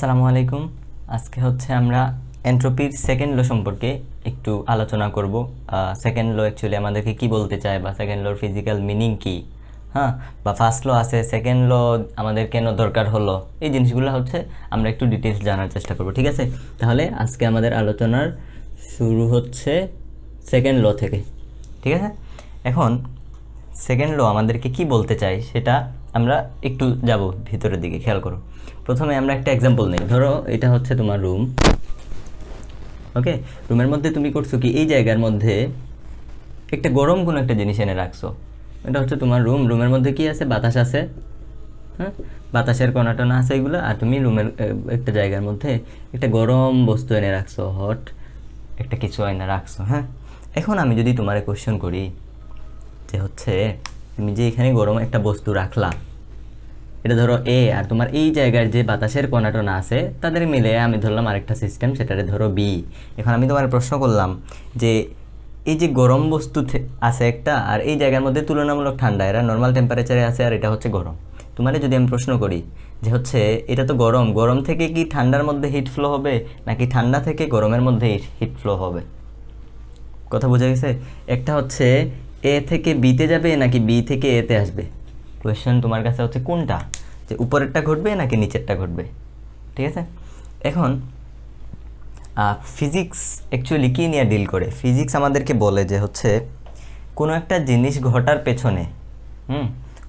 আসসালামু আলাইকুম। আজকে হচ্ছে আমরা এন্ট্রপির সেকেন্ড ল সম্পর্কে একটু আলোচনা করব। সেকেন্ড ল অ্যাকচুয়ালি আমাদেরকে কি বলতে চায় বা সেকেন্ড লর ফিজিক্যাল মিনিং কি, হ্যাঁ, বা ফার্স্ট ল আছে, সেকেন্ড ল আমাদের কেন দরকার হলো, এই জিনিসগুলো হচ্ছে আমরা একটু ডিটেলস জানার চেষ্টা করব। ঠিক আছে, তাহলে আজকে আমাদের আলোচনার শুরু হচ্ছে সেকেন্ড ল থেকে। ঠিক আছে, এখন সেকেন্ড ল আমাদেরকে কি বলতে চাই সেটা আমরা একটু যাব ভিতরের দিকে, খেয়াল করো। প্রথমে আমরা একটা এক্সাম্পল নেই। ধরো এটা হচ্ছে তোমার রুম, ওকে। রুমের মধ্যে তুমি করছো কি, এই জায়গার মধ্যে একটা গরম কোনো একটা জিনিস এনে রাখছো। এটা হচ্ছে তোমার রুম, রুমের মধ্যে কি আছে, বাতাস আছে, হ্যাঁ, বাতাসের কণা টনা আছে এগুলো। আর তুমি রুমের একটা জায়গার মধ্যে একটা গরম বস্তু এনে রাখছো, হট একটা কিছু এনে রাখছো, হ্যাঁ। এখন আমি যদি তোমারে কোয়েশ্চেন করি যে হচ্ছে তুমি যে এখানে গরম একটা বস্তু রাখলা, এটা ধরো এ, আর তোমার এই জায়গার যে বাতাসের কণাটনা আছে তাদের মিলে আমি ধরলাম আরেকটা সিস্টেম, সেটারে ধরো বি। এখন আমি তোমার প্রশ্ন করলাম যে এই যে গরম বস্তু আছে একটা, আর এই জায়গার মধ্যে তুলনামূলক ঠান্ডা, এরা নর্মাল টেম্পারেচারে আছে আর এটা হচ্ছে গরম। তোমারে যদি আমি প্রশ্ন করি যে হচ্ছে এটা তো গরম, গরম থেকে কি ঠান্ডার মধ্যে হিট ফ্লো হবে নাকি ঠান্ডা থেকে গরমের মধ্যে হিট ফ্লো হবে? কথা বোঝা গেছে? একটা হচ্ছে এ থেকে বিতে যাবে নাকি বি থেকে এতে আসবে। কোয়েশ্চেন তোমার কাছে হচ্ছে কোনটা, যে উপরেরটা ঘটবে নাকি নিচেরটা ঘটবে। ঠিক আছে, এখন ফিজিক্স অ্যাকচুয়ালি কী নিয়ে ডিল করে? ফিজিক্স আমাদেরকে বলে যে হচ্ছে কোনো একটা জিনিস ঘটার পেছনে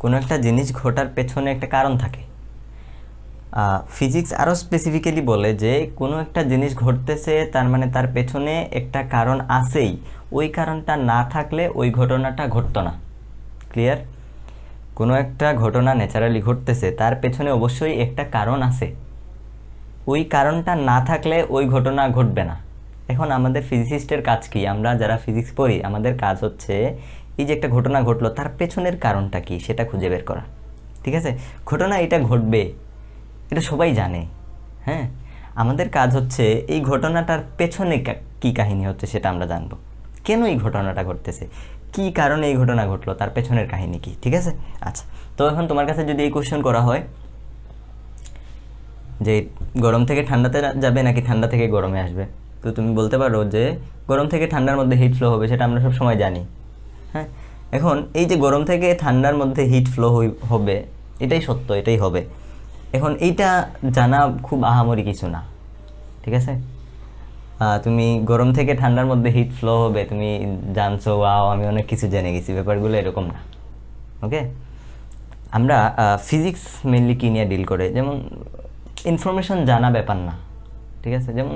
কোনো একটা জিনিস ঘটার পেছনে একটা কারণ থাকে। ফিজিক্স আরও স্পেসিফিক্যালি বলে যে কোনো একটা জিনিস ঘটতেছে, তার মানে তার পেছনে একটা কারণ আছেই, ওই কারণটা না থাকলে ওই ঘটনাটা ঘটতো না। ক্লিয়ার? কোনো একটা ঘটনা ন্যাচারালি ঘটতেছে, তার পেছনে অবশ্যই একটা কারণ আছে, ওই কারণটা না থাকলে ওই ঘটনা ঘটবে না। এখন আমাদের ফিজিসিস্টের কাজ কি? আমরা যারা ফিজিক্স পড়ি আমাদের কাজ হচ্ছে এই যে একটা ঘটনা ঘটলো তার পেছনের কারণটা কি সেটা খুঁজে বের করা। ঠিক আছে, ঘটনা এটা ঘটবে এটা সবাই জানে, হ্যাঁ। আমাদের কাজ হচ্ছে এই ঘটনাটার পেছনে কি কাহিনী হচ্ছে সেটা আমরা জানবো, কেন এই ঘটনাটা ঘটতেছে, কি কারণে এই ঘটনা ঘটলো, তার পেছনের কাহিনী কি। ঠিক আছে, আচ্ছা। তো এখন তোমার কাছে যদি এই কোশ্চেন করা হয় যে গরম থেকে ঠান্ডাতে যাবে নাকি ঠান্ডা থেকে গরমে আসবে, তো তুমি বলতে পারো যে গরম থেকে ঠান্ডার মধ্যে হিট ফ্লো হবে, সেটা আমরা সব সময় জানি, হ্যাঁ। এখন এই যে গরম থেকে ঠান্ডার মধ্যে হিট ফ্লো হবে, এটাই সত্য, এটাই হবে। এখন এইটা জানা খুব আহামরি কিছু না। ঠিক আছে, তুমি গরম থেকে ঠান্ডার মধ্যে হিট ফ্লো হবে তুমি জানছো, ওয়াও আমি অনেক কিছু জেনে গেছি, ব্যাপারগুলো এরকম না। ওকে, আমরা ফিজিক্স মেনলি কী নিয়ে ডিল করে, যেমন ইনফরমেশন জানা ব্যাপার না। ঠিক আছে, যেমন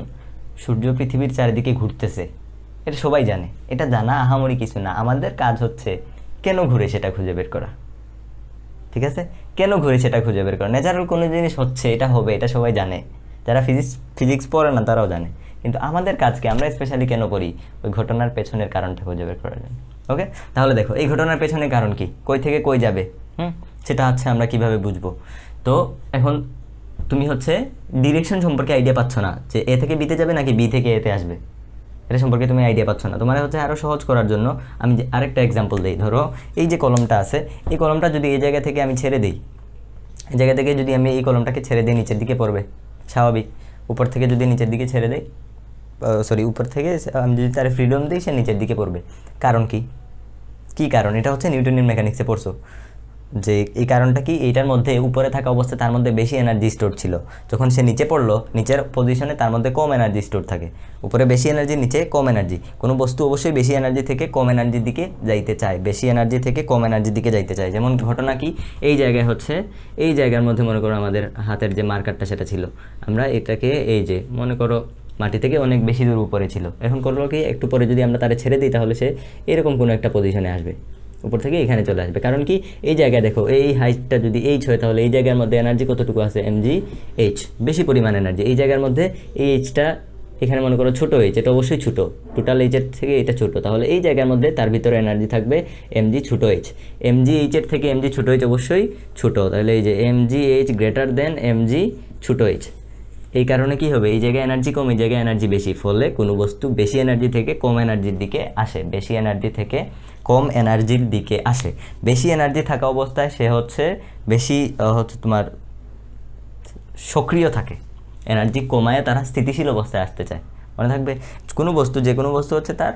সূর্য পৃথিবীর চারিদিকে ঘুরতেছে, এটা সবাই জানে, এটা জানা আহামরি কিছু না। আমাদের কাজ হচ্ছে কেন ঘুরে সেটা খুঁজে বের করা। ঠিক আছে, কেন ঘুরে সেটা খুঁজে বের করা। ন্যাচারাল কোনো জিনিস হচ্ছে, এটা হবে, এটা সবাই জানে, যারা ফিজিক্স পড়ে না তারাও জানে, কিন্তু আমাদের কাজকে আমরা স্পেশালি কেন করি, ওই ঘটনার পেছনের কারণটা খুঁজে বের করার জন্য। ওকে, তাহলে দেখো এই ঘটনার পেছনে কারণ কি, কই থেকে কই যাবে, সেটা হচ্ছে আমরা কিভাবে বুঝবো। তো এখন তুমি হচ্ছে ডিরেকশন সম্পর্কে আইডিয়া পাচ্ছ না, যে এ থেকে বিতে যাবে নাকি বি থেকে এতে আসবে, এটা সম্পর্কে তুমি আইডিয়া পাচ্ছ না। তোমার হচ্ছে আরও সহজ করার জন্য আমি যে আরেকটা এক্সাম্পল দিই। ধরো এই যে কলমটা আছে, এই কলমটা যদি এই জায়গা থেকে আমি ছেড়ে দিই, এই জায়গা থেকে যদি আমি এই কলমটাকে ছেড়ে দিই নিচের দিকে পড়বে, স্বাভাবিক। উপর থেকে যদি নিচের দিকে ছেড়ে দিই, উপর থেকে আমি যদি তার ফ্রিডম দিই, সে নিচের দিকে পড়বে। কারণ কি? কি কারণ? এটা হচ্ছে নিউটনের মেকানিক্সে পড়ছো যে এই কারণটা কি, এইটার মধ্যে উপরে থাকা অবস্থায় তার মধ্যে বেশি এনার্জি স্টোর ছিল, যখন সে নিচে পড়লো নিচের পজিশনে তার মধ্যে কম এনার্জি স্টোর থাকে। উপরে বেশি এনার্জি, নিচে কম এনার্জি। কোনো বস্তু অবশ্যই বেশি এনার্জি থেকে কম এনার্জির দিকে যাইতে চায়, বেশি এনার্জি থেকে কম এনার্জির দিকে যাইতে চায়। যেমন ঘটনা কি, এই জায়গায় হচ্ছে, এই জায়গার মধ্যে মনে করো আমাদের হাতের যে মার্কারটা সেটা ছিল, আমরা এটাকে এই যে মনে করো মাটি থেকে অনেক বেশি দূর উপরে ছিল, এখন করলো কি একটু পরে যদি আমরা তারে ছেড়ে দিই তাহলে সে এরকম কোনো একটা পজিশনে আসবে, উপর থেকে এখানে চলে আসবে। কারণ কি, এই জায়গায় দেখো এই হাইটটা যদি এইচ হয় তাহলে এই জায়গার মধ্যে এনার্জি কতটুকু আছে, এমজি এইচ, বেশি পরিমাণ এনার্জি। এই জায়গার মধ্যে এই এইচটা এখানে মনে করো ছোটো এইচ, এটা অবশ্যই ছোটো, টোটাল এইচের থেকে এটা ছোটো, তাহলে এই জায়গার মধ্যে তার ভিতরে এনার্জি থাকবে এমজি ছোটো এইচ। এমজি এইচের থেকে এমজি ছোটো এইচ অবশ্যই ছোটো, তাহলে এই যে MG H greater than MG ছোটো এইচ। এই কারণে কি হবে, এই জায়গায় এনার্জি কম, এই জায়গায় এনার্জি বেশি, ফলে কোনো বস্তু বেশি এনার্জি থেকে কম এনার্জির দিকে আসে, বেশি এনার্জি থেকে কম এনার্জির দিকে আসে। বেশি এনার্জি থাকা অবস্থায় সে হচ্ছে বেশি হচ্ছে তোমার সক্রিয় থাকে, এনার্জি কমায় তারা স্থিতিশীল অবস্থায় আসতে চায়। মনে থাকবে, কোনো বস্তু, যে কোনো বস্তু হচ্ছে তার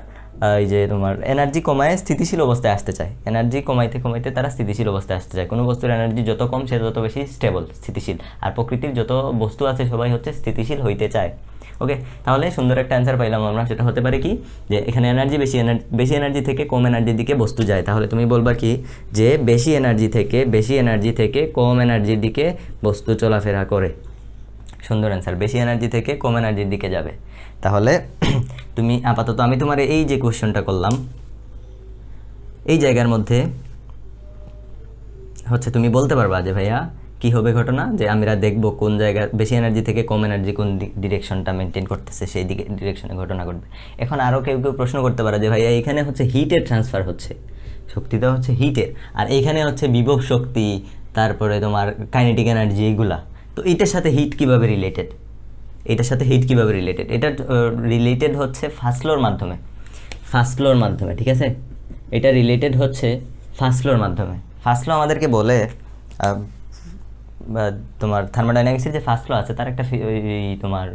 এই যে তোমার এনার্জি কমায় স্থিতিশীল অবস্থায় আসতে চায়, এনার্জি কমাইতে কমাইতে তারা স্থিতিশীল অবস্থায় আসতে চায়। কোনো বস্তুর এনার্জি যত কম সে তত বেশি স্টেবল, স্থিতিশীল। আর প্রকৃতির যত বস্তু আছে সবাই হচ্ছে স্থিতিশীল হইতে চায়। ওকে, তাহলে সুন্দর একটা অ্যান্সার পাইলাম আমরা। সেটা হতে পারে কি, যে এখানে এনার্জি বেশি এনার্জি থেকে কম এনার্জির দিকে বস্তু যায়। তাহলে তুমি বলবা কি, যে বেশি এনার্জি থেকে কম এনার্জির দিকে বস্তু চলাফেরা করে। সুন্দর অ্যান্সার, বেশি এনার্জি থেকে কম এনার্জির দিকে যাবে। তাহলে তুমি আপাতত, আমি তোমার এই যে কোশ্চেনটা করলাম, এই জায়গার মধ্যে হচ্ছে তুমি বলতে পারবা যে ভাইয়া কি হবে ঘটনা, যে আমরা দেখবো কোন জায়গায় বেশি এনার্জি থেকে কম এনার্জি কোন ডিরেকশনটা মেনটেন করতেছে, সেই দিকে ডিরেকশনে ঘটনা ঘটবে। এখন আরও কেউ প্রশ্ন করতে পারে যে ভাইয়া এখানে হচ্ছে হিটের ট্রান্সফার হচ্ছে, শক্তিটা হচ্ছে হিটের, আর এইখানে হচ্ছে বিভব শক্তি, তারপরে তোমার কাইনেটিক এনার্জি, এইগুলা। তো এটার সাথে হিট কিভাবে রিলেটেড, এটা রিলেটেড হচ্ছে ফার্স্ট লর মাধ্যমে, ঠিক আছে? এটা রিলেটেড হচ্ছে ফার্স্ট লর মাধ্যমে। ফার্স্ট ল আমাদেরকে বলে, তোমার থার্মোডাইনামিক্সের যে ফার্স্ট ল আছে তার একটা তোমার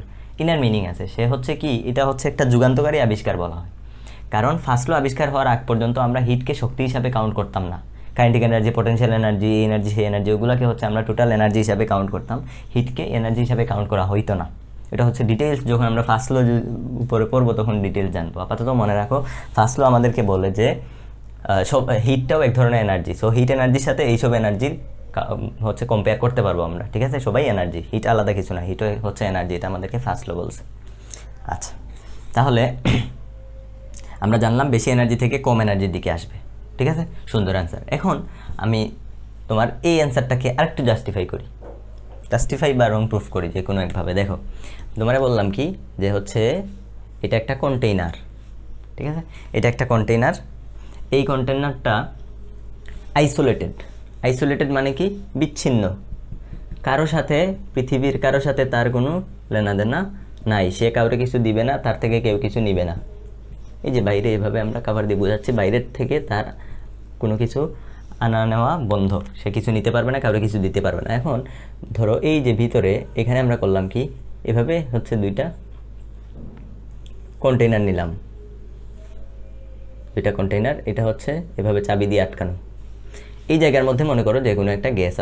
ইনার মিনিং আছে। সে হচ্ছে কি, এটা হচ্ছে একটা যুগান্তকারী আবিষ্কার বলা হয়। কারণ ফার্স্ট ল আবিষ্কার হওয়ার আগ পর্যন্ত আমরা হিটকে শক্তি হিসাবে কাউন্ট করতাম না। কাইনেটিক এনার্জি, পোটেনশিয়াল এনার্জি, এই এনার্জি, সেই এনার্জি, ওগুলোকে হচ্ছে আমরা টোটাল এনার্জি হিসাবে কাউন্ট করতাম। হিটকে এনার্জি হিসাবে কাউন্ট করা হইতো না। এটা হচ্ছে ডিটেলস, যখন আমরা ফার্স্ট ল উপরে পড়বো তখন ডিটেলস জানবো। আপাতত মনে রাখো, ফার্স্ট ল আমাদেরকে বলে যে সব হিটটাও এক ধরনের এনার্জি। সো হিট এনার্জির সাথে এইসব এনার্জির হচ্ছে কম্পেয়ার করতে পারবো আমরা, ঠিক আছে? সবাই এনার্জি, হিট আলাদা কিছু না, হিট হচ্ছে এনার্জি, এটা আমাদেরকে ফার্স্ট ল বলছে। আচ্ছা, তাহলে আমরা জানলাম বেশি এনার্জি থেকে কম এনার্জির দিকে আসবে, ঠিক আছে? সুন্দর অ্যান্সার। এখন আমি তোমার এই অ্যান্সারটাকে আরেকটু জাস্টিফাই বা রং প্রুফ করি যে কোনো একভাবে। দেখো, তোমারে বললাম কি, যে হচ্ছে এটা একটা কন্টেইনার, ঠিক আছে? এটা একটা কন্টেইনার। এই কন্টেইনারটা আইসোলেটেড মানে কি, বিচ্ছিন্ন, পৃথিবীর কারো সাথে তার কোনো লেনাদেনা নাই। সে কাউরে কিছু দিবে না, তার থেকে কেউ কিছু নিবে না। এই যে বাইরে, এভাবে আমরা কাভার দিয়ে বোঝাচ্ছি, বাইরের থেকে তার কোনো কিছু আনা নেওয়া বন্ধ, সে কিছু নিতে পারবে না, কাউরে কিছু দিতে পারবে না। এখন ধরো এই যে ভিতরে, এখানে আমরা করলাম কি, এভাবে হচ্ছে দুইটা কন্টেইনার নিলাম, এটা হচ্ছে এভাবে চাবি দিয়ে আটকানো। এই জায়গার মধ্যে মনে করো যে কোনো একটা গ্যাস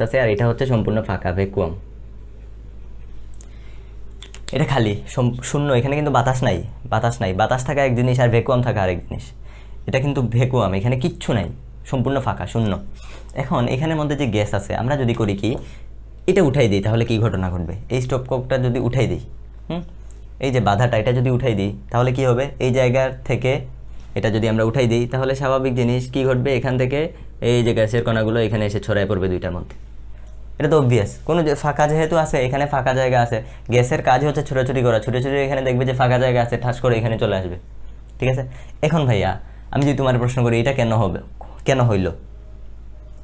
আছে, আর এটা হচ্ছে সম্পূর্ণ ফাঁকা, ভ্যাকুয়াম। এটা খালি শূন্য, এখানে কিন্তু বাতাস নাই। বাতাস থাকা এক জিনিস আর ভ্যাকুয়াম থাকা আরেক জিনিস। এটা কিন্তু ভ্যাকুয়াম, এখানে কিচ্ছু নাই, সম্পূর্ণ ফাঁকা, শূন্য। এখন এখানের মধ্যে যে গ্যাস আছে, আমরা যদি করি কি, এটা উঠাই দিই, তাহলে কি ঘটনা ঘটবে? এই স্টপ ককটা যদি উঠাই দিই, এই যে বাধাটা, এটা যদি উঠাই দিই, তাহলে কি হবে? এই জায়গার থেকে এটা যদি আমরা উঠাই দিই, তাহলে স্বাভাবিক জিনিস কি ঘটবে? এখান থেকে এই যে গ্যাসের কণাগুলো এখানে এসে ছড়ায় পড়বে দুইটার মধ্যে। এটা তো অবভিয়াস, কোনো ফাঁকা যেহেতু আছে, এখানে ফাঁকা জায়গা আছে, গ্যাসের কাজ হচ্ছে ছোটাছুটি করা, ছুটে এখানে দেখবে যে ফাঁকা জায়গা আছে, ঠাস করে এখানে চলে আসবে, ঠিক আছে? এখন ভাইয়া আমি যদি তোমার প্রশ্ন করি, এটা কেন হইল,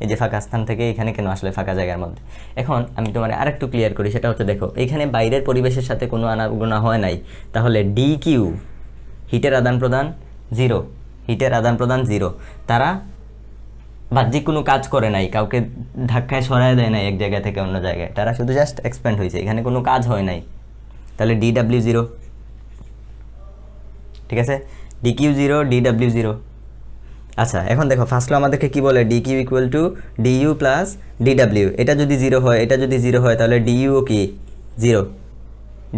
এই যে ফাঁকা স্থান থেকে এখানে কেন আসলে ফাঁকা জায়গার মধ্যে? এখন আমি তোমার আরেকটু ক্লিয়ার করি, সেটা হচ্ছে দেখো, এখানে বাইরের পরিবেশের সাথে কোনো আনাগোনা হয় নাই, তাহলে DQ, হিটের আদান প্রদান জিরো। তারা বাহ্যিক কোনো কাজ করে নাই, কাউকে ধাক্কায় সরায় দেয় নাই এক জায়গা থেকে অন্য জায়গায়, তারা শুধু জাস্ট এক্সপ্যান্ড হয়েছে, এখানে কোনো কাজ হয় নাই। তাহলে DW 0, ঠিক আছে? DQ 0, DW 0। আচ্ছা, এখন দেখো ফার্স্ট ল আমাদেরকে কি বলে, DQ equal to DU plus DW। এটা যদি 0 হয়, তাহলে DUও কি 0,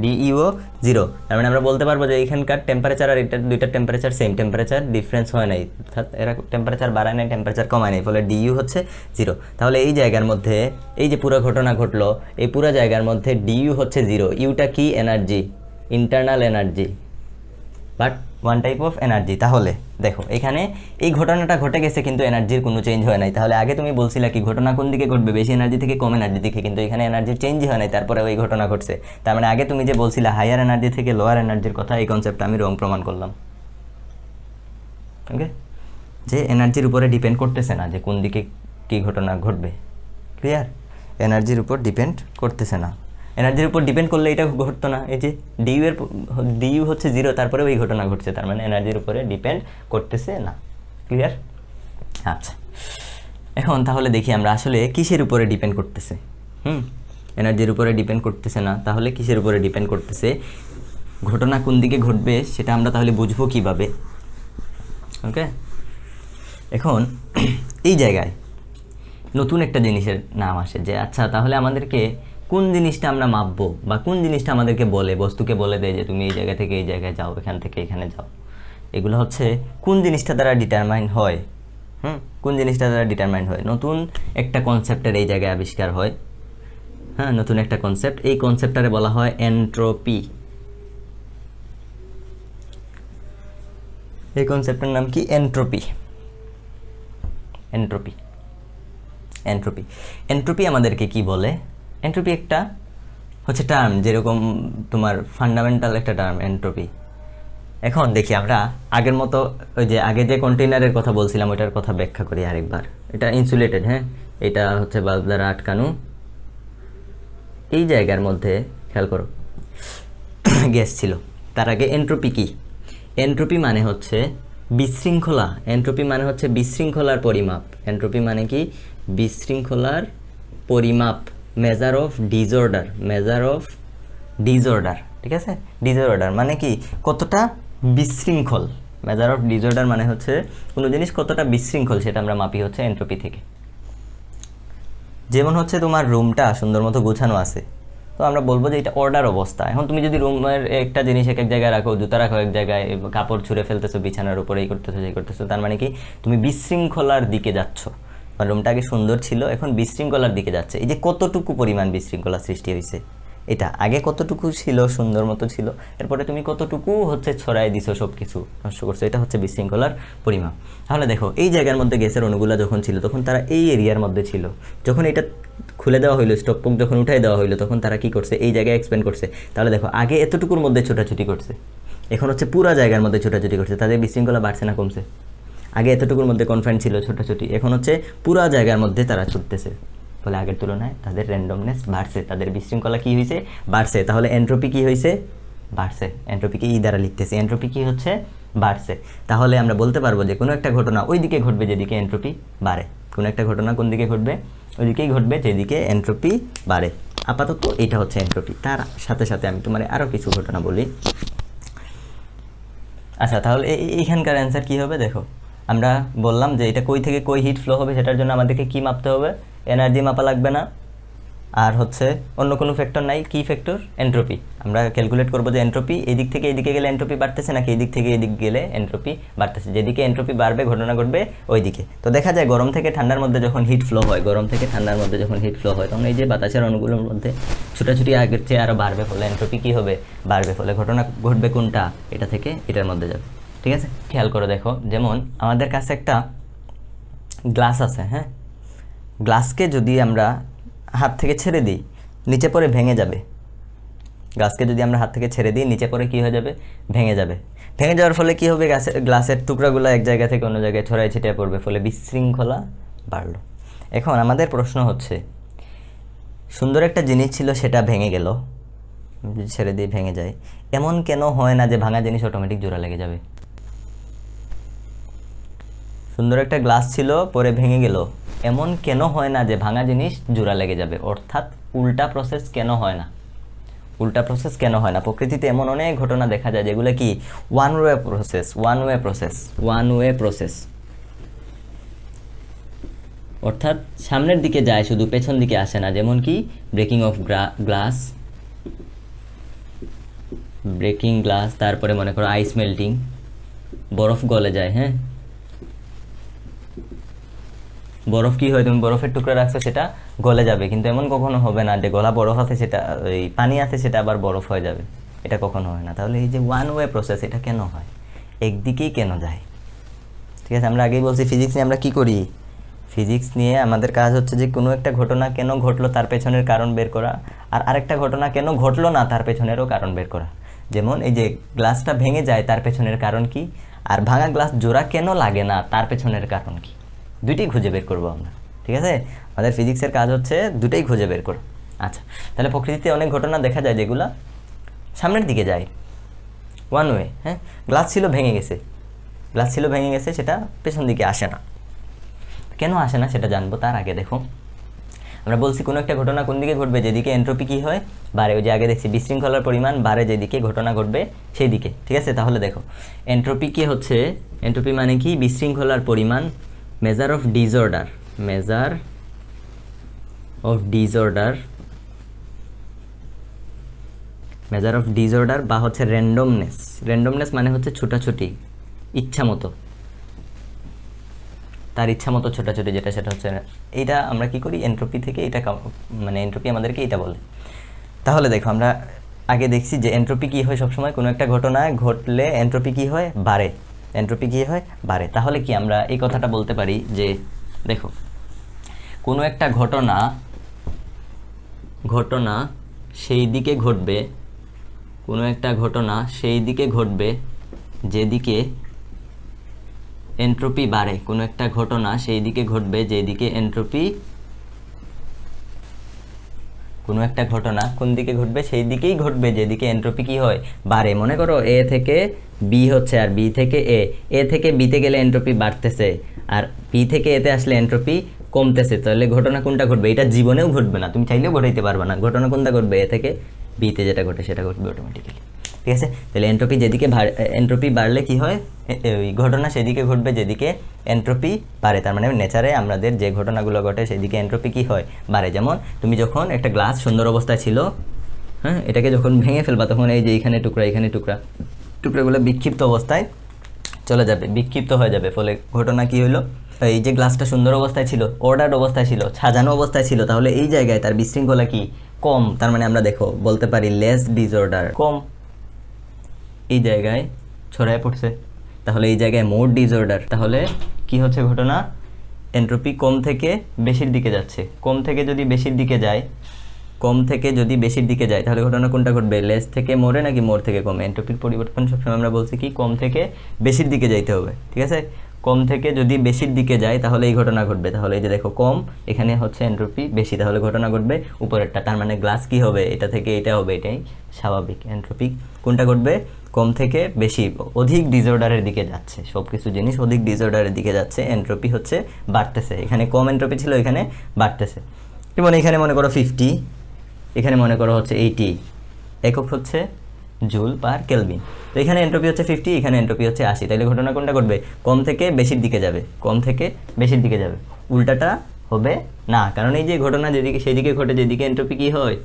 DUও 0। তার মানে আমরা বলতে পারবো যে এখানকার টেম্পারেচার আর এটা দুইটার টেম্পারেচার সেম, টেম্পারেচার ডিফারেন্স হয় নাই, অর্থাৎ এরা টেম্পারেচার বাড়ায় নাই, টেম্পারেচার কমায় নাই, ফলে DU হচ্ছে 0। তাহলে এই জায়গার মধ্যে, এই যে পুরো ঘটনা ঘটলো, এই পুরো জায়গার মধ্যে DU হচ্ছে 0। ইউটা কি? Energy, internal energy, but one type of energy. তাহলে দেখো এখানে এই ঘটনাটা ঘটে গেছে, কিন্তু এনার্জির কোনো চেঞ্জ হয় নাই। তাহলে আগে তুমি বলছিলা কি, ঘটনা কোন দিকে ঘটবে? বেশি এনার্জি থেকে কম এনার্জি দিকে, কিন্তু এখানে এনার্জির চেঞ্জই হয় নাই, তারপরে ওই ঘটনা ঘটছে। তার মানে আগে তুমি যে বলছিলা হায়ার এনার্জি থেকে লোয়ার এনার্জির কথা, এই কনসেপ্টটা আমি রং প্রমাণ করলাম। ওকে, যে এনার্জির উপরে ডিপেন্ড করতেছে না যে কোন দিকে কী ঘটনা ঘটবে। ক্লিয়ার? এনার্জির উপর ডিপেন্ড করতেছে না। এনার্জির উপর ডিপেন্ড করলে এটা ঘটতো না। এই যে ডিইউ হচ্ছে 0, তারপরে ওই ঘটনা ঘটছে, তার মানে এনার্জির উপরে ডিপেন্ড করতেছে না। ক্লিয়ার? আচ্ছা, এখন তাহলে দেখি আমরা আসলে কিসের উপরে ডিপেন্ড করতেছে। এনার্জির উপরে ডিপেন্ড করতেছে না, তাহলে কিসের উপরে ডিপেন্ড করতেছে? ঘটনা কোন দিকে ঘটবে সেটা আমরা তাহলে বুঝবো কিভাবে? ওকে, এখন এই জায়গায় নতুন একটা জিনিসের নাম আসে যে আচ্ছা তাহলে আমাদেরকে কোন জিনিসটা আমরা মাপবো বা কোন জিনিসটা আমাদেরকে বলে, বস্তুকে বলে দেয় যে তুমি এই জায়গা থেকে এই জায়গায় যাও, এখান থেকে এখানে যাও। এগুলো হচ্ছে কোন জিনিসটা দ্বারা ডিটারমাইন হয়? কোন জিনিসটা দ্বারা ডিটারমাইন হয়? নতুন একটা কনসেপ্টের এই জায়গায় আবিষ্কার হয়। হ্যাঁ, নতুন একটা কনসেপ্ট, এই কনসেপ্টটারে বলা হয় এন্ট্রপি। এই কনসেপ্টের নাম কি? এন্ট্রপি। এন্ট্রপি এন্ট্রপি এন্ট্রপি আমাদেরকে কি বলে? এন্ট্রপি একটা হচ্ছে টার্ম, যেরকম তোমার ফান্ডামেন্টাল একটা টার্ম এন্ট্রপি। এখন দেখি আমরা আগের মতো ওই যে আগে যে কন্টেইনারের কথা বলছিলাম ওইটার কথা ব্যাখ্যা করি আরেকবার। এটা ইনসুলেটেড, হ্যাঁ, এটা হচ্ছে বাল্ব দ্বারা আটকানো। এই জায়গার মধ্যে খেয়াল করো গ্যাস ছিল। তার আগে এন্ট্রপি কি? এন্ট্রপি মানে হচ্ছে বিশৃঙ্খলা। এন্ট্রপি মানে হচ্ছে বিশৃঙ্খলার পরিমাপ। এন্ট্রপি মানে কি? বিশৃঙ্খলার পরিমাপ, measure of disorder. Measure of disorder, ঠিক আছে? ডিসঅর্ডার মানে কি? কতটা বিশৃঙ্খল। মেজার অফ ডিসঅর্ডার মানে হচ্ছে কোনো জিনিস কতটা বিশৃঙ্খল সেটা আমরা মাপি হচ্ছে এন্ট্রপি থেকে। যেমন হচ্ছে তোমার রুমটা সুন্দর মতো গোছানো আছে, তো আমরা বলবো যে এটা অর্ডার অবস্থা। এখন তুমি যদি রুমের একটা জিনিস এক এক জায়গায় রাখো, জুতা রাখো এক জায়গায়, কাপড় ছুঁড়ে ফেলতেছো বিছানার উপরে, এই করতেছো সেই করতেছো, তার মানে কি? তুমি বিশৃঙ্খলার দিকে যাচ্ছ। রুমটা আগে সুন্দর ছিল, এখন বিশৃঙ্খলার দিকে যাচ্ছে। এই যে কতটুকু পরিমাণ বিশৃঙ্খলা সৃষ্টি হয়েছে, এটা আগে কতটুকু ছিল, সুন্দর মতো ছিল, এরপরে তুমি কতটুকু হচ্ছে ছড়াই দিছো, সব কিছু নষ্ট করছো, এটা হচ্ছে বিশৃঙ্খলার পরিমাপ। তাহলে দেখো এই জায়গার মধ্যে গ্যাসের অণুগুলা যখন ছিল তখন তারা এই এরিয়ার মধ্যে ছিল। যখন এটা খুলে দেওয়া হইলো, স্টপক যখন উঠাই দেওয়া হইলো, তখন তারা কি করছে? এই জায়গায় এক্সপ্যান্ড করছে। তাহলে দেখো আগে এতটুকুর মধ্যে ছোটাছুটি করছে, এখন হচ্ছে পুরা জায়গার মধ্যে ছোটাছুটি করছে। তাদের বিশৃঙ্খলা বাড়ছে না কমছে? আগে এতটুকুর মধ্যে কনফাইন ছিল ছোটাছুটি, এখন হচ্ছে পুরা জায়গার মধ্যে তারা ছুটতেছে। ফলে আগের তুলনায় তাদের র্যান্ডমনেস বাড়ছে, তাদের বিশৃঙ্খলা কী হয়েছে? বাড়ছে। তাহলে এন্ট্রপি কী হয়েছে? বাড়ছে। এন্ট্রপিকে ই দ্বারা লিখতেছি, এন্ট্রপি কী হচ্ছে? বাড়ছে। তাহলে আমরা বলতে পারবো যে কোনো একটা ঘটনা ওই দিকে ঘটবে যেদিকে এন্ট্রপি বাড়ে। কোনো একটা ঘটনা কোন দিকে ঘটবে? ওই দিকেই ঘটবে যেদিকে এন্ট্রপি বাড়ে। আপাতত এটা হচ্ছে এন্ট্রপি। তার সাথে সাথে আমি তোমার আরও কিছু ঘটনা বলি। আচ্ছা, তাহলে এইখানকার অ্যান্সার কী হবে? দেখো আমরা বললাম যে এটা কই থেকে কই হিট ফ্লো হবে, সেটার জন্য আমাদেরকে কী মাপতে হবে? এনার্জি মাপা লাগবে না, আর হচ্ছে অন্য কোনো ফ্যাক্টর নাই। কি ফ্যাক্টর? এন্ট্রপি। আমরা ক্যালকুলেট করবো যে এন্ট্রপি এদিক থেকে এদিকে গেলে এন্ট্রপি বাড়তেছে নাকি এদিক থেকে এদিক গেলে এন্ট্রপি বাড়তেছে। যেদিকে এন্ট্রপি বাড়বে ঘটনা ঘটবে ওই দিকে। তো দেখা যায় গরম থেকে ঠান্ডার মধ্যে যখন হিট ফ্লো হয়, গরম থেকে ঠান্ডার মধ্যে যখন হিট ফ্লো হয়, তখন এই যে বাতাসের অণুগুলোর মধ্যে ছুটাছুটি আগের চেয়ে আরও বাড়বে, ফলে এন্ট্রপি কী হবে? বাড়বে। ফলে ঘটনা ঘটবে কোনটা? এটা থেকে এটার মধ্যে যাবে। ঠিক আছে, খেয়াল করে দেখো। যেমন আমাদের কাছে একটা গ্লাস আছে, হ্যাঁ, গ্লাসকে যদি আমরা হাত থেকে ছেড়ে দিই নিচে পড়ে ভেঙে যাবে। গ্লাসকে যদি আমরা হাত থেকে ছেড়ে দিই নিচে পড়ে কী হয়ে যাবে? ভেঙে যাবে। ভেঙে যাওয়ার ফলে কী হবে? গ্লাসের টুকরাগুলো এক জায়গা থেকে অন্য জায়গায় ছড়াই ছিটিয়ে পড়বে, ফলে বিশৃঙ্খলা বাড়লো। এখন আমাদের প্রশ্ন হচ্ছে, সুন্দর একটা জিনিস ছিল সেটা ভেঙে গেল, ছেড়ে দিয়ে ভেঙে যায়, এমন কেন হয় না যে ভাঙা জিনিস অটোমেটিক জোড়া লেগে যাবে? সুন্দর একটা গ্লাস ছিল পরে ভেঙে গেল, এমন কেন হয় না যে ভাঙা জিনিস জোড়া লেগে যাবে? অর্থাৎ উল্টা প্রসেস কেন হয় না? উল্টা প্রসেস কেন হয় না? প্রকৃতিতে এমন অনেক ঘটনা দেখা যায় যেগুলো কি one way process. One way process, one way process, অর্থাৎ সামনের দিকে যায়, শুধু পেছন দিকে আসে না। যেমন কি breaking of glass, breaking glass, তারপরে মনে করো আইস মেল্টিং, বরফ গলে যায়। হ্যাঁ, বরফ কি হয়? তুমি বরফের টুকরা রাখছো, সেটা গলে যাবে, কিন্তু এমন কখনো হবে না যে গলা বরফ আছে সেটা, ওই পানি আছে সেটা আবার বরফ হয়ে যাবে। এটা কখনো হয় না। তাহলে এই যে ওয়ান ওয়ে প্রসেস, এটা কেন হয়? একদিকেই কেন যায়? ঠিক আছে, আমরা আগেই বলছি ফিজিক্স নিয়ে আমরা কী করি? ফিজিক্স নিয়ে আমাদের কাজ হচ্ছে যে কোনো একটা ঘটনা কেন ঘটলো তার পেছনের কারণ বের করা, আর আরেকটা ঘটনা কেন ঘটলো না তার পেছনেরও কারণ বের করা। যেমন এই যে গ্লাসটা ভেঙে যায় তার পেছনের কারণ কি, আর ভাঙা গ্লাস জোড়া কেন লাগে না তার পেছনের কারণ কি, দুইটাই খুঁজে বের করবো আমরা। ঠিক আছে, আমাদের ফিজিক্সের কাজ হচ্ছে দুটোই খুঁজে বের করো। আচ্ছা, তাহলে প্রকৃতিতে অনেক ঘটনা দেখা যায় যেগুলো সামনের দিকে যায়, ওয়ান ওয়ে। হ্যাঁ, গ্লাস ছিল ভেঙে গেছে, গ্লাস ছিল ভেঙে গেছে, সেটা পেছন দিকে আসে না। কেন আসে না সেটা জানবো, তার আগে দেখো আমরা বলছি কোনো একটা ঘটনা কোন দিকে ঘটবে, যেদিকে এন্ট্রপি কি হয় বাড়ে। ওই যে আগে দেখছি বিশৃঙ্খলার পরিমাণ বাড়ে যেদিকে ঘটনা ঘটবে সেই দিকে, ঠিক আছে। তাহলে দেখো এন্ট্রপি কি হচ্ছে, এন্ট্রপি মানে কি বিশৃঙ্খলার পরিমাণ, measure of disorder, measure of disorder, measure of disorder বা হচ্ছে র্যান্ডমনেস। র্যান্ডমনেস মানে হচ্ছে ছোটাছুটি, ইচ্ছা মতো, তার ইচ্ছা মতো ছোটাছুটি যেটা, সেটা হচ্ছে এইটা আমরা কি করি এন্ট্রপি থেকে এটা মানে এন্ট্রপি আমাদেরকে এটা বলে। তাহলে দেখো আমরা আগে দেখছি যে এন্ট্রপি কি হয় সবসময়, কোনো একটা ঘটনা ঘটলে এন্ট্রপি কি হয় বাড়ে, এন্ট্রপি কি হয় বাড়ে। তাহলে কি আমরা এই কথাটা বলতে পারি যে দেখো কোনো একটা ঘটনা সেই দিকে ঘটবে, কোনো একটা ঘটনা সেই দিকে ঘটবে যেদিকে এন্ট্রপি বাড়ে, কোনো একটা ঘটনা সেই দিকে ঘটবে যেদিকে এন্ট্রপি, কোনো একটা ঘটনা কোন দিকে ঘটবে সেই দিকেই ঘটবে যেদিকে এন্ট্রপি কি হয় বাড়ে। মনে করো এ থেকে বি হচ্ছে আর বি থেকে এ থেকে বিতে গেলে এন্ট্রপি বাড়তেছে আর বি থেকে এতে আসলে এন্ট্রপি কমতেছে, তাহলে ঘটনা কোনটা ঘটবে? এটা জীবনেও ঘটবে না, তুমি চাইলেও ঘটাইতে পারবে না। ঘটনা কোনটা ঘটবে? এ থেকে বিতে যেটা ঘটে সেটা ঘটবে অটোমেটিক্যালি, ঠিক আছে। তাহলে এন্ট্রপি যেদিকে এন্ট্রপি বাড়লে কি হয়, ওই ঘটনা সেদিকে ঘটবে যেদিকে এন্ট্রপি বাড়ে। তার মানে নেচারে আমাদের যে ঘটনাগুলো ঘটে সেদিকে এন্ট্রপি কি হয় বাড়ে। যেমন তুমি যখন একটা গ্লাস সুন্দর অবস্থায় ছিল, হ্যাঁ, এটাকে যখন ভেঙে ফেলবা তখন এই যে এখানে টুকরা এখানে টুকরা, টুকরাগুলো বিক্ষিপ্ত অবস্থায় চলে যাবে, বিক্ষিপ্ত হয়ে যাবে। ফলে ঘটনা কি হলো, এই যে গ্লাসটা সুন্দর অবস্থায় ছিল, অর্ডার অবস্থায় ছিল, সাজানো অবস্থায় ছিল, তাহলে এই জায়গায় তার বিশৃঙ্খলা কি কম। তার মানে আমরা দেখো বলতে পারি লেস ডিসঅর্ডার, কম এই জায়গায় ছড়ায় পড়ছে, তাহলে এই জায়গায় মোর ডিসঅর্ডার। তাহলে কি হচ্ছে ঘটনা, এন্ট্রপি কম থেকে বেশির দিকে যাচ্ছে। কম থেকে যদি বেশির দিকে যায়, কম থেকে যদি বেশির দিকে যায় তাহলে ঘটনা কোনটা ঘটবে, লেস থেকে মোরে নাকি মোর থেকে কমে। এন্ট্রপির পরিবর্তন সবসময় আমরা বলছি কি কম থেকে বেশির দিকে যাইতে হবে, ঠিক আছে। কম থেকে যদি বেশির দিকে যায় তাহলে এই ঘটনা ঘটবে। তাহলে এই যে দেখো কম, এখানে হচ্ছে এন্ট্রপি বেশি, তাহলে ঘটনা ঘটবে উপরেরটা। তার মানে গ্লাস কি হবে, এটা থেকে এটা হবে, এটাই স্বাভাবিক। এন্ট্রপি কোনটা ঘটবে, কম থেকে বেশি, অধিক ডিসঅর্ডারের দিকে যাচ্ছে। সব কিছু জিনিস অধিক ডিসঅর্ডারের দিকে যাচ্ছে, এন্ট্রপি হচ্ছে বাড়তেছে। এখানে কম এন্ট্রপি ছিল, এখানে বাড়তেছে। যেমন এখানে মনে করো 50, এখানে মনে করো হচ্ছে 80, একক হচ্ছে জুল পার কেলভিন। তো এখানে এন্ট্রপি হচ্ছে 50, এখানে এন্ট্রপি হচ্ছে 80, তাইলে ঘটনা কোনটা ঘটবে, কম থেকে বেশির দিকে যাবে, কম থেকে বেশির দিকে যাবে। উল্টাটা হবে না, কারণ এই যে ঘটনা যেদিকে সেদিকে ঘটে যেদিকে এন্ট্রপি কি হয়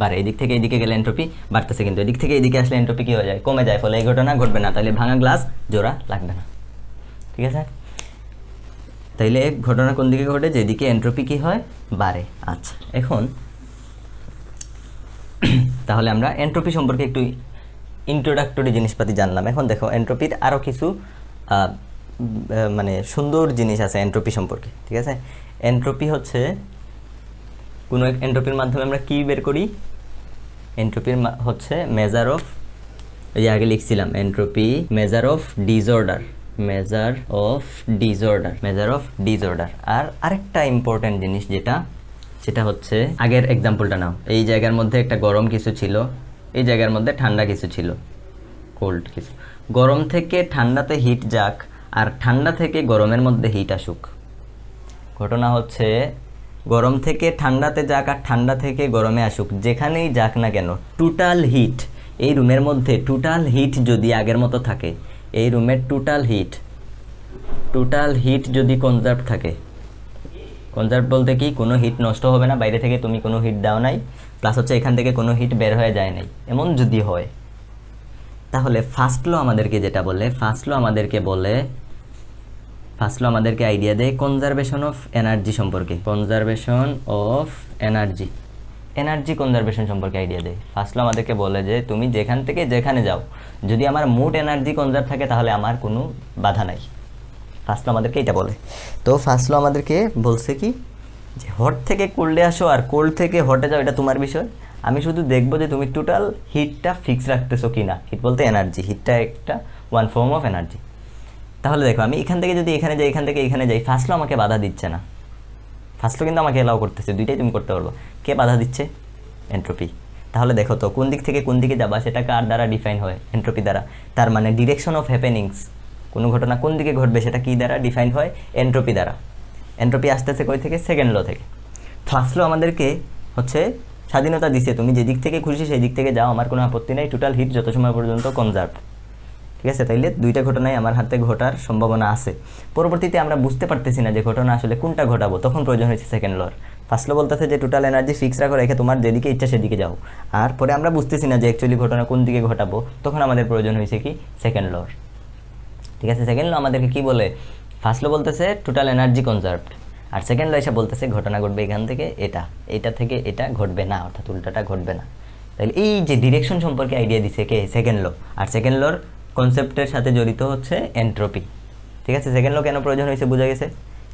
বাড়ে, এদিক থেকে এদিকে গেলে এন্ট্রপি বাড়তেছে, কিন্তু এদিক থেকে এদিকে আসলে এন্ট্রপি কি হয়ে যায়, কমে যায়। ফলে এই ঘটনা ঘটবে না, তাহলে ভাঙা গ্লাস জোড়া লাগবে না, ঠিক আছে। তাইলে ঘটনা কোন দিকে ঘটে, যেদিকে এন্ট্রপি কি হয় বাড়ে। আচ্ছা, এখন তাহলে আমরা এন্ট্রপি সম্পর্কে একটু ইন্ট্রোডাক্টরি জিনিসপাতি জানলাম। এখন দেখো এন্ট্রপির আরও কিছু মানে সুন্দর জিনিস আছে এন্ট্রপি সম্পর্কে, ঠিক আছে। এন্ট্রপি হচ্ছে কোনো এক এন্ট্রপির মাধ্যমে আমরা কি বের করি, এন্ট্রপির হচ্ছে মেজার অফ, এই যে আগে লিখছিলাম entropy measure of disorder, measure of disorder, measure of disorder. আর আরেকটা ইম্পর্টেন্ট জিনিস যেটা, সেটা হচ্ছে আগের এক্সাম্পলটা নাও। এই জায়গার মধ্যে একটা গরম কিছু ছিল, এই জায়গার মধ্যে ঠান্ডা কিছু ছিল, কোল্ড কিছু। গরম থেকে ঠান্ডাতে হিট যাক আর ঠান্ডা থেকে গরমের মধ্যে হিট আসুক। ঘটনা হচ্ছে গরম থেকে ঠান্ডাতে যাক আর ঠান্ডা থেকে গরমে আসুক, যেখানেই যাক না কেন, টোটাল হিট, এই রুমের মধ্যে টোটাল হিট যদি আগের মতো থাকে, এই রুমের টোটাল হিট যদি কনজার্ভ থাকে, কনজার্ভ বলতে কি, কোনো হিট নষ্ট হবে না, বাইরে থেকে তুমি কোনো হিট দাও নাই, প্লাস হচ্ছে এখান থেকে কোনো হিট বের হয়ে যায় নাই, এমন যদি হয়, তাহলে ফার্স্ট ল আমাদেরকে যেটা বলে, ফার্স্ট ল আমাদেরকে আইডিয়া দেয় কনজারভেশন অফ এনার্জি সম্পর্কে, conservation of energy, energy conservation সম্পর্কে আইডিয়া দেয়। ফার্স্ট ল আমাদেরকে বলে যে তুমি যেখান থেকে যেখানে যাও, যদি আমার মোট এনার্জি কনজার্ভ থাকে তাহলে আমার কোনো বাধা নাই। ফার্স্ট ল আমাদেরকে এটা বলে। তো ফার্স্ট ল আমাদেরকে বলছে কি, যে হট থেকে কোল্ডে আসো আর কোল্ড থেকে হটে যাও, এটা তোমার বিষয়। আমি শুধু দেখবো যে তুমি টোটাল হিটটা ফিক্স রাখতেছো কি না। হিট বলতে এনার্জি, হিটটা একটা ওয়ান ফর্ম অফ এনার্জি। তাহলে দেখো আমি এখান থেকে যদি এখানে যাই, এখান থেকে এখানে যাই, ফার্স্ট ল আমাকে বাধা দিচ্ছে না, ফার্স্ট ল কিন্তু আমাকে এলাও করতেছে, দুইটাই তুমি করতে পারবো। কে বাধা দিচ্ছে? এন্ট্রপি। তাহলে দেখো তো কোন দিক থেকে কোন দিকে যাবা সেটা কার দ্বারা ডিফাইন হয়? এন্ট্রপি দ্বারা। তার মানে ডিরেকশন অফ হ্যাপেনিংস, কোনো ঘটনা কোন দিকে ঘটবে সেটা কী দ্বারা ডিফাইন হয়? এন্ট্রপি দ্বারা। এন্ট্রপি আসতেছে কই থেকে? সেকেন্ড ল থেকে। ফার্স্ট ল আমাদেরকে হচ্ছে স্বাধীনতা দিছে, তুমি যেদিক থেকে খুশি সেই দিক থেকে যাও, আমার কোনো আপত্তি নেই, টোটাল হিট যত সময় পর্যন্ত কনজার্ভ। ঠিক আছে, তাইলে দুইটা ঘটনাই আমার হাতে ঘটার সম্ভাবনা আছে। পরবর্তীতে আমরা বুঝতে পারতেছি না যে ঘটনা আসলে কোনটা ঘটাবো, তখন প্রয়োজন হয়েছে সেকেন্ড লর। ফার্স্ট ল বলতেছে যে টোটাল এনার্জি ফিক্স রাখো, রেখে তোমার যেদিকে ইচ্ছা সেদিকে যাও। আর পরে আমরা বুঝতেছি না যে অ্যাকচুয়ালি ঘটনা কোন দিকে ঘটাবো, তখন আমাদের প্রয়োজন হয়েছে কি সেকেন্ড লর। ঠিক আছে, সেকেন্ড ল আমাদেরকে কি বলে, ফার্স্ট ল বলতেছে টোটাল এনার্জি কনজার্ভড, আর সেকেন্ড ল এসে বলতেছে ঘটনা ঘটবে এখান থেকে এটা থেকে এটা ঘটবে না, অর্থাৎ উল্টাটা ঘটবে না। তাহলে এই যে ডিরেকশন সম্পর্কে আইডিয়া দিছে কে, সেকেন্ড ল। আর সেকেন্ড লর কনসেপ্টের সাথে জড়িত হচ্ছে এন্ট্রপি। ঠিক আছে, সেকেন্ড ল কেন প্রয়োজন হয়েছে বোঝা গেছে।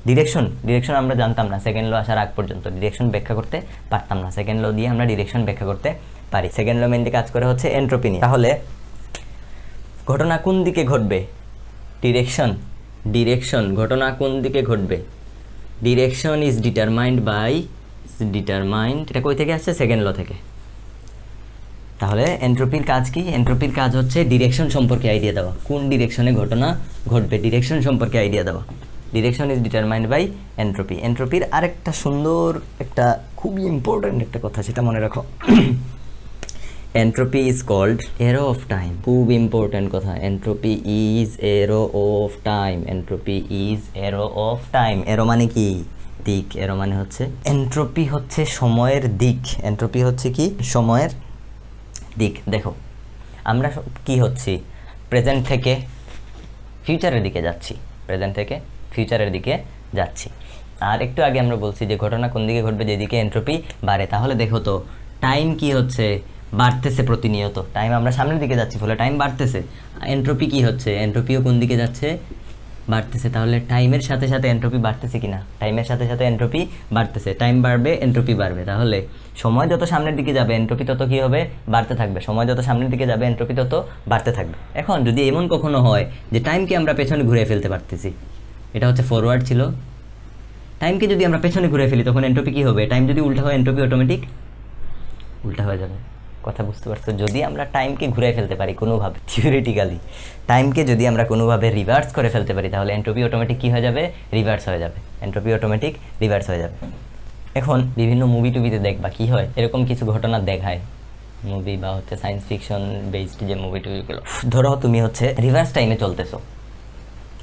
ডিরেকশন আমরা জানতাম না সেকেন্ড ল আসার আগ পর্যন্ত, ডিরেকশন ব্যাখ্যা করতে পারতাম না। সেকেন্ড ল দিয়ে আমরা ডিরেকশন ব্যাখ্যা করতে পারি। সেকেন্ড ল মেনলি কাজ করে হচ্ছে এন্ট্রপি নিয়ে। তাহলে ঘটনা কোন দিকে ঘটবে, ডিরেকশন ঘটনা কোন দিকে ঘটবে, ডিরেকশন ইজ ডিটারমাইন্ড, এটা কই থেকে আসছে, সেকেন্ড ল থেকে। তাহলে এন্ট্রপির কাজ কি, এন্ট্রপির কাজ হচ্ছে ডিরেকশন সম্পর্কে আইডিয়া দেওয়া, কোন ডিরেকশনে ঘটনা ঘটবে ডিরেকশন সম্পর্কে আইডিয়া দেওয়া। Direction is determined by entropy. এন্ট্রপির আরেকটা সুন্দর একটা খুবই ইম্পর্ট্যান্ট একটা কথা, সেটা মনে রাখো। Entropy is called arrow of time. খুব ইম্পর্ট্যান্ট কথা, entropy is arrow of time. Entropy is arrow of time. Arrow মানে কি, দিক। এরো মানে হচ্ছে এন্ট্রপি হচ্ছে সময়ের দিক। এন্ট্রপি হচ্ছে কি, সময়ের দিক। দেখো আমরা কি হচ্ছি, প্রেজেন্ট থেকে ফিউচারের দিকে যাচ্ছি। আর একটু আগে আমরা বলছি যে ঘটনা কোন দিকে ঘটবে, যেদিকে এন্ট্রপি বাড়ে। তাহলে দেখো তো টাইম কি হচ্ছে, বাড়তেছে প্রতিনিয়ত। টাইম আমরা সামনের দিকে যাচ্ছি, ফলে টাইম বাড়তেছে। এন্ট্রপি কি হচ্ছে, এন্ট্রপিও কোন দিকে যাচ্ছে, বাড়তেছে। তাহলে টাইমের সাথে সাথে এন্ট্রপি বাড়তেছে কিনা, টাইমের সাথে সাথে এন্ট্রপি বাড়তেছে। টাইম বাড়বে, এন্ট্রপি বাড়বে। তাহলে সময় যত সামনের দিকে যাবে এন্ট্রপি তত কী হবে, বাড়তে থাকবে। সময় যত সামনের দিকে যাবে এন্ট্রপি তত বাড়তে থাকবে। এখন যদি এমন কখনো হয় যে টাইমকে আমরা পেছনে ঘুরে ফেলতে পারতেছি, এটা হচ্ছে ফরওয়ার্ড ছিল, টাইমকে যদি আমরা পেছনে ঘুরে ফেলি তখন এন্ট্রপি কী হবে, টাইম যদি উল্টা হয় এন্ট্রপি অটোমেটিক উল্টা হয়ে যাবে। কথা বুঝতে পারছো? যদি আমরা টাইমকে ঘুরে ফেলতে পারি কোনোভাবে, থিওরিটিক্যালি টাইমকে যদি আমরা কোনোভাবে রিভার্স করে ফেলতে পারি, তাহলে এন্ট্রপি অটোমেটিক কী হয়ে যাবে, রিভার্স হয়ে যাবে। এন্ট্রপি অটোমেটিক রিভার্স হয়ে যাবে। এখন বিভিন্ন মুভি টুভিতে দেখবা কী হয়, এরকম কিছু ঘটনা দেখায় মুভি বা হচ্ছে সায়েন্স ফিকশন বেসড যে মুভি টুভিগুলো। ধরো তুমি হচ্ছে রিভার্স টাইমে চলতেছো,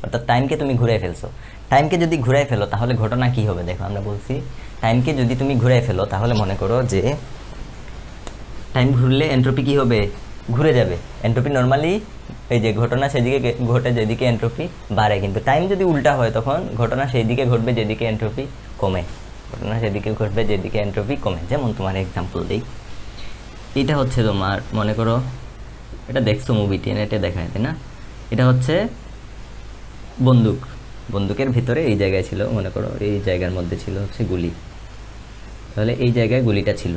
অর্থাৎ টাইমকে তুমি ঘুরে ফেলছো। টাইমকে যদি ঘুরে ফেলো তাহলে ঘটনা কী হবে, দেখো আমরা বলছি টাইমকে যদি তুমি ঘুরে ফেলো তাহলে মনে করো যে টাইম ঘুরলে এন্ট্রপি কী হবে, ঘুরে যাবে। এন্ট্রপি নর্মালি এই যে ঘটনা সেদিকে ঘটে যেদিকে এন্ট্রপি বাড়ে, কিন্তু টাইম যদি উল্টা হয় তখন ঘটনা সেই দিকে ঘটবে যেদিকে এন্ট্রপি কমে। ঘটনা সেদিকে ঘটবে যেদিকে এন্ট্রপি কমে। যেমন তোমার এক্সাম্পল দিই, এটা হচ্ছে তোমার মনে করো, এটা দেখছো মুভিটি, নেটে দেখায় তাই না, এটা হচ্ছে বন্দুকের ভিতরে এই জায়গায় ছিল, মনে করো এই জায়গার মধ্যে ছিল হচ্ছে গুলি। তাহলে এই জায়গায় গুলিটা ছিল,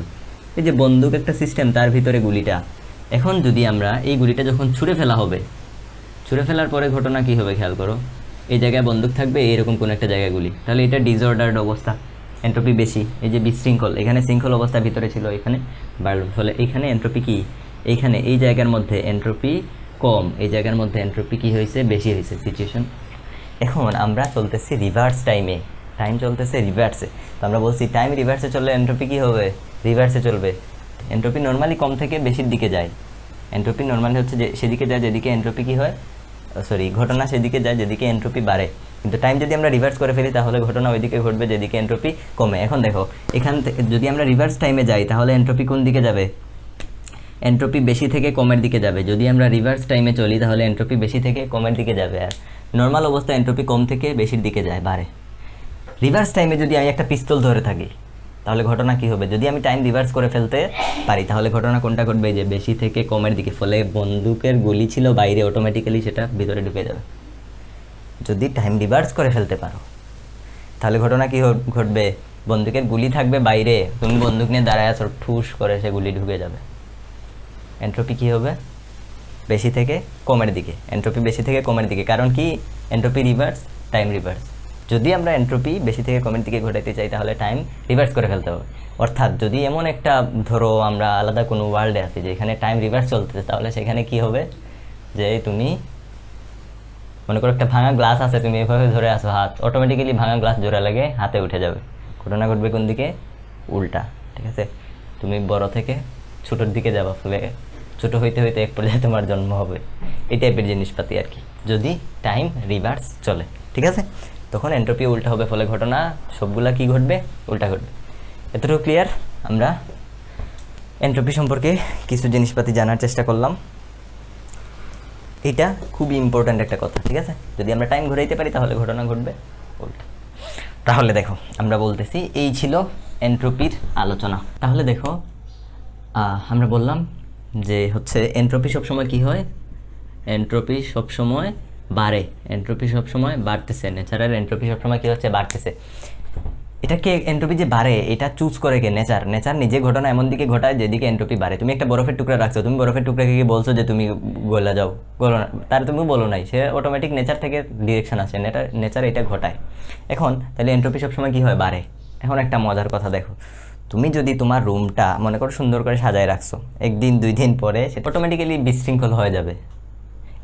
এই যে বন্দুক একটা সিস্টেম, তার ভিতরে গুলিটা। এখন যদি আমরা এই গুলিটা যখন ছুঁড়ে ফেলা হবে, ছুঁড়ে ফেলার পরে ঘটনা কী হবে খেয়াল করো, এই জায়গায় বন্দুক থাকবে, এইরকম কোনো একটা জায়গায় গুলি। তাহলে এটা ডিসঅর্ডার্ড অবস্থা, এন্ট্রপি বেশি। এই যে বিশৃঙ্খল, এখানে শৃঙ্খল অবস্থার ভিতরে ছিল, এখানে বাড়ল, ফলে এইখানে এন্ট্রপি কি, এইখানে এই জায়গার মধ্যে এন্ট্রপি কম, এই জায়গার মধ্যে এন্ট্রপি কী হয়েছে, বেশি হয়েছে সিচুয়েশন। এখন আমরা চলতেছি রিভার্স টাইমে, টাইম চলতেছে রিভার্সে। তো আমরা বলছি টাইম রিভার্সে চললে এন্ট্রপি কী হবে, রিভার্সে চলবে। এন্ট্রপি নর্মালি কম থেকে বেশির দিকে যায়। এন্ট্রপি নর্মালি হচ্ছে যে সেদিকে যায় যেদিকে এন্ট্রপি কী হয়, ঘটনা সেদিকে যায় যেদিকে এন্ট্রপি বাড়ে। কিন্তু টাইম যদি আমরা রিভার্স করে ফেলি তাহলে ঘটনা ওইদিকে ঘটবে যেদিকে এন্ট্রপি কমে। এখন দেখো এখান থেকে যদি আমরা রিভার্স টাইমে যাই তাহলে এন্ট্রপি কোন দিকে যাবে, এন্ট্রপি বেশি থেকে কমের দিকে যাবে। যদি আমরা রিভার্স টাইমে চলি তাহলে এন্ট্রপি বেশি থেকে কমের দিকে যাবে। আর নর্মাল অবস্থায় এন্ট্রপি কম থেকে বেশির দিকে যায়, বাড়ে। রিভার্স টাইমে যদি আমি একটা পিস্তল ধরে থাকি তাহলে ঘটনা কী হবে, যদি আমি টাইম রিভার্স করে ফেলতে পারি তাহলে ঘটনা কোনটা ঘটবে, যে বেশি থেকে কমের দিকে। ফলে বন্দুকের গুলি ছিল বাইরে, অটোমেটিক্যালি সেটা ভিতরে ঢুকে যাবে। যদি টাইম রিভার্স করে ফেলতে পারো তাহলে ঘটনা কী ঘটবে, বন্দুকের গুলি থাকবে বাইরে, তুমি বন্দুক নিয়ে দাঁড়ায় আছো, ঠুস করে সে গুলি ঢুকে যাবে। এন্ট্রপি কী হবে, বেশি থেকে কমের দিকে। এন্ট্রপি বেশি থেকে কমের দিকে, কারণ কি, এন্ট্রপি রিভার্স, টাইম রিভার্স। যদি আমরা এন্ট্রপি বেশি থেকে কমের দিকে ঘটাতে চাই তাহলে টাইম রিভার্স করে ফেলতে হবে। অর্থাৎ যদি এমন একটা, ধরো আমরা আলাদা কোনো ওয়ার্ল্ডে আছি যেখানে টাইম রিভার্স চলতেছে, তাহলে সেখানে কি হবে, যে তুমি মনে করো একটা ভাঙা গ্লাস আছে, তুমি এভাবে ধরে আসো হাত, অটোমেটিক্যালি ভাঙা গ্লাস জোড়া লাগে হাতে উঠে যাবে। ঘটনা ঘটবে কোন দিকে, উল্টা, ঠিক আছে? তুমি বড় থেকে ছোটোর দিকে যাবা, ফলে ছোটো হইতে হইতে এক পর্যায়ে তোমার জন্ম হবে। এই টাইপের জিনিসপাতি আর কি, যদি টাইম রিভার্স চলে, ঠিক আছে? তখন এন্ট্রপি উল্টা হবে, ফলে ঘটনা সবগুলা কি ঘটবে? উল্টা ঘটবে। এতটুকু ক্লিয়ার? আমরা এন্ট্রপি সম্পর্কে কিছু জিনিসপাতি জানার চেষ্টা করলাম। এটা খুবই ইম্পর্ট্যান্ট একটা কথা, ঠিক আছে? যদি আমরা টাইম ঘুরাইতে পারি তাহলে ঘটনা ঘটবে উল্টা। তাহলে দেখো, আমরা বলতেছি এই ছিল এন্ট্রপির আলোচনা। তাহলে দেখো, আমরা বললাম যে হচ্ছে এন্ট্রপি সবসময় কি হয়? এন্ট্রপি সবসময় বাড়ে, এন্ট্রপি সবসময় বাড়তেছে, নেচারের এন্ট্রপি সবসময় কী হচ্ছে? বাড়তেছে। এটাকে এন্ট্রপি যে বাড়ে এটা চুজ করে কে? নেচার। নেচার নিজে ঘটনা এমন দিকে ঘটায় যেদিকে এন্ট্রপি বাড়ে। তুমি একটা বরফের টুকরা রাখছো, তুমি বরফের টুকরাকে কি বলছো যে তুমি গলা যাও, গলো না, তার তুমি বলো নাই, সে অটোমেটিক নেচার থেকে ডিরেকশন আসে, নেচার এটা ঘটায়। এখন তাহলে এন্ট্রপি সবসময় কী হয়? বাড়ে। এখন একটা মজার কথা দেখো, তুমি যদি তোমার রুমটা মনে করো সুন্দর করে সাজায় রাখছো, একদিন 2 দিন পরে সে অটোমেটিক্যালি বিশৃঙ্খল হয়ে যাবে।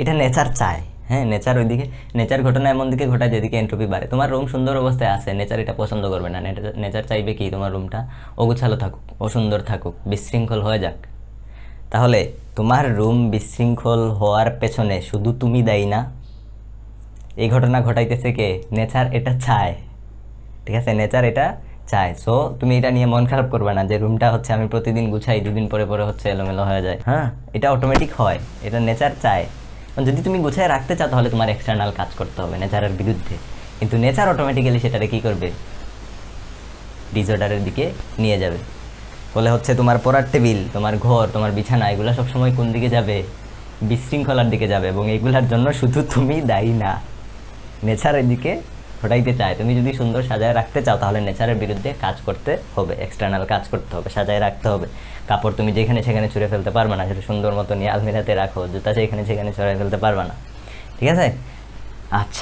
এটা নেচার চায়, হ্যাঁ? নেচার ওইদিকে, নেচার ঘটনা এমন দিকে ঘটায় যেদিকে এন্ট্রপি বাড়ে। তোমার রুম সুন্দর অবস্থায় আছে, নেচার এটা পছন্দ করবে না। নেচার চাইবে কি? তোমার রুমটা অগুছালো থাকুক, অসুন্দর থাকুক, বিশৃঙ্খল হয়ে যাক। তাহলে তোমার রুম বিশৃঙ্খল হওয়ার পেছনে শুধু তুমি দায়ী না, এই ঘটনা ঘটাইতেছে কে? নেচার এটা চায়, ঠিক আছে? নেচার এটা চায়। সো তুমি এটা নিয়ে মন খারাপ করবে না যে রুমটা হচ্ছে আমি প্রতিদিন গুছাই, 2 দিন পরে পরে হচ্ছে এলোমেলো হয়ে যায়। হ্যাঁ, এটা অটোমেটিক হয়, এটা নেচার চায়। যদি তুমি গুছায় রাখতে চাও তাহলে তোমার এক্সটার্নাল কাজ করতে হবে নেচারের বিরুদ্ধে, কিন্তু নেচার অটোমেটিক্যালি সেটারে কী করবে? ডিসঅর্ডারের দিকে নিয়ে যাবে। ফলে হচ্ছে তোমার পড়ার টেবিল, তোমার ঘর, তোমার বিছানা, এগুলো সবসময় কোন দিকে যাবে? বিশৃঙ্খলার দিকে যাবে। এবং এগুলার জন্য শুধু তুমি দায়ী না, নেচারের দিকে ঘটাইতে চায়। তুমি যদি সুন্দর সাজায় রাখতে চাও তাহলে নেচারের বিরুদ্ধে কাজ করতে হবে, এক্সটার্নাল কাজ করতে হবে, সাজায় রাখতে হবে। কাপড় তুমি যেখানে সেখানে ছুঁড়ে ফেলতে পারবে না, সেটা সুন্দর মতো নিয়ে আলমিরাতে রাখো। জুতা যেখানে সেখানে ছড়াই ফেলতে পারবে না, ঠিক আছে? আচ্ছা,